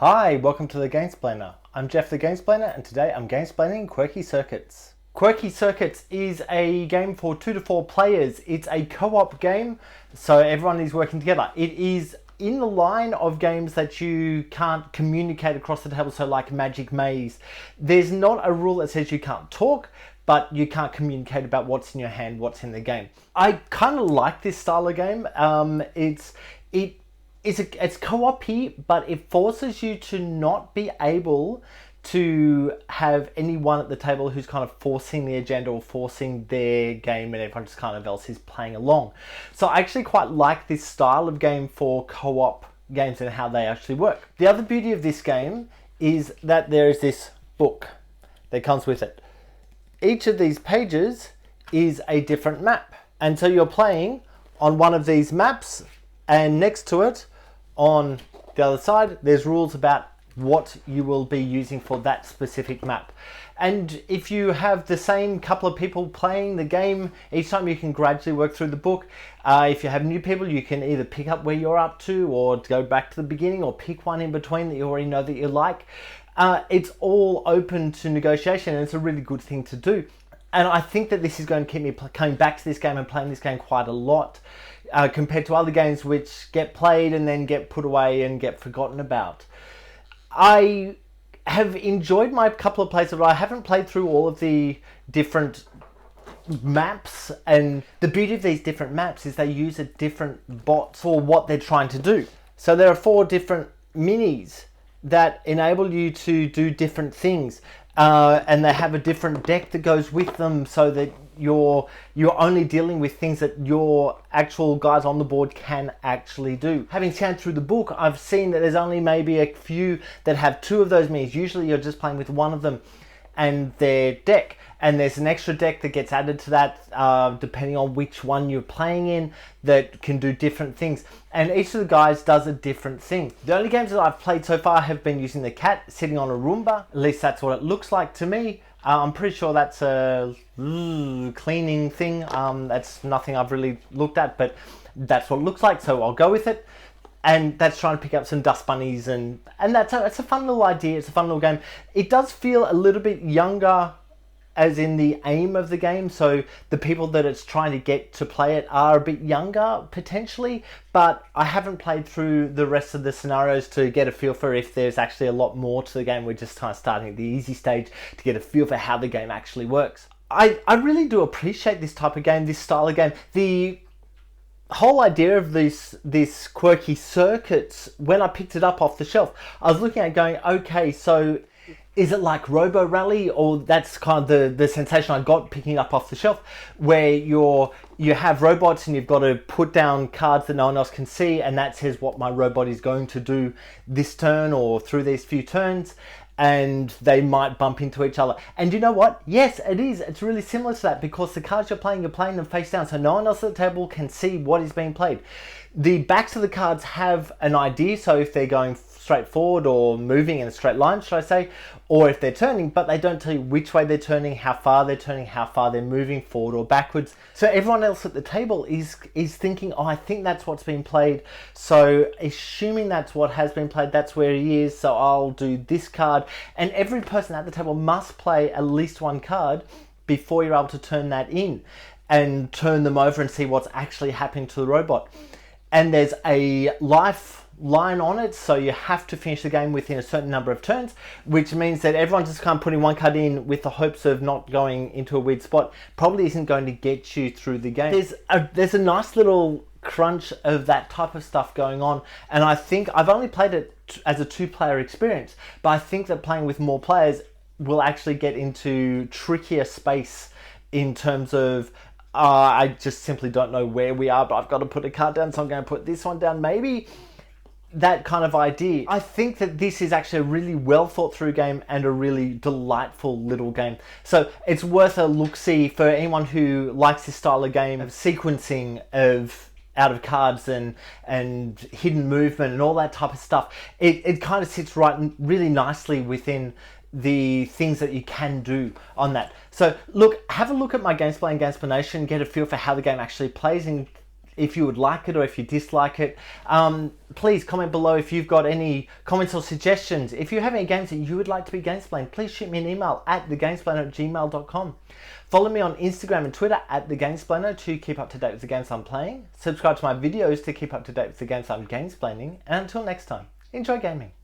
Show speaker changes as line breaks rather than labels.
Hi, welcome to the Gamesplainer. I'm Jeff the Gamesplainer and today I'm gamesplaining Quirky Circuits. Quirky Circuits is a game for 2 to 4 players. It's a co-op game, so everyone is working together. It is in the line of games that you can't communicate across the table, so like Magic Maze. There's not a rule that says you can't talk, but you can't communicate about what's in your hand, what's in the game. I kind of like this style of game. It's co-op-y, but it forces you to not be able to have anyone at the table who's kind of forcing the agenda or forcing their game and everyone just kind of else is playing along. So I actually quite like this style of game for co-op games and how they actually work. The other beauty of this game is that there is this book that comes with it. Each of these pages is a different map. And so you're playing on one of these maps, and next to it on the other side, there's rules about what you will be using for that specific map. And if you have the same couple of people playing the game each time, you can gradually work through the book. If you have new people, you can either pick up where you're up to or go back to the beginning or pick one in between that you already know that you like. It's all open to negotiation and it's a really good thing to do. And I think that this is going to keep me coming back to this game and playing this game quite a lot compared to other games which get played and then get put away and get forgotten about. I have enjoyed my couple of plays, but I haven't played through all of the different maps, and the beauty of these different maps is they use a different bot for what they're trying to do. So there are 4 different minis that enable you to do different things. And they have a different deck that goes with them so that you're only dealing with things that your actual guys on the board can actually do. Having scanned through the book, I've seen that there's only maybe a few that have 2 of those minis. Usually you're just playing with one of them and their deck. And there's an extra deck that gets added to that depending on which one you're playing in that can do different things. And each of the guys does a different thing. The only games that I've played so far have been using the cat sitting on a Roomba. At least that's what it looks like to me. I'm pretty sure that's a cleaning thing. That's nothing I've really looked at, but that's what it looks like, so I'll go with it. And that's trying to pick up some dust bunnies, and that's a fun little idea. It's a fun little game. It does feel a little bit younger as in the aim of the game, so the people that it's trying to get to play it are a bit younger potentially, but I haven't played through the rest of the scenarios to get a feel for if there's actually a lot more to the game. We're just kind of starting at the easy stage to get a feel for how the game actually works. I really do appreciate this type of game, this style of game. The whole idea of this Quirky Circuits, when I picked it up off the shelf, I was looking at it going, okay, so is it like Robo Rally? Or that's kind of the sensation I got picking it up off the shelf, where you have robots and you've got to put down cards that no one else can see, and that says what my robot is going to do this turn or through these few turns, and they might bump into each other. And you know what? Yes, it is. It's really similar to that, because the cards you're playing them face down, so no one else at the table can see what is being played. The backs of the cards have an idea, so if they're going straight forward or moving in a straight line, should I say, or if they're turning, but they don't tell you which way they're turning, how far they're moving forward or backwards. So everyone else at the table is thinking, oh, I think that's what's been played. So assuming that's what has been played, that's where he is, so I'll do this card. And every person at the table must play at least one card before you're able to turn that in and turn them over and see what's actually happening to the robot. And there's a life line on it, so you have to finish the game within a certain number of turns, which means that everyone's just kind of putting one card in with the hopes of not going into a weird spot. Probably isn't going to get you through the game. There's a nice little crunch of that type of stuff going on, and I think I've only played it as a 2-player experience, but I think that playing with more players will actually get into trickier space in terms of I just simply don't know where we are, but I've got to put a card down, so I'm going to put this one down, maybe. That kind of idea. I think that this is actually a really well thought through game and a really delightful little game. So it's worth a look-see for anyone who likes this style of game, of sequencing of out of cards and hidden movement and all that type of stuff. It kind of sits right really nicely within the things that you can do on that. So look, have a look at my Gamesplained Gamesplanation, get a feel for how the game actually plays, and if you would like it or if you dislike it. Please comment below if you've got any comments or suggestions. If you have any games that you would like to be Gamesplained, please shoot me an email at thegamesplainer@gmail.com. Follow me on Instagram and Twitter at thegamesplainer to keep up to date with the games I'm playing. Subscribe to my videos to keep up to date with the games I'm gamesplaining. And until next time, enjoy gaming.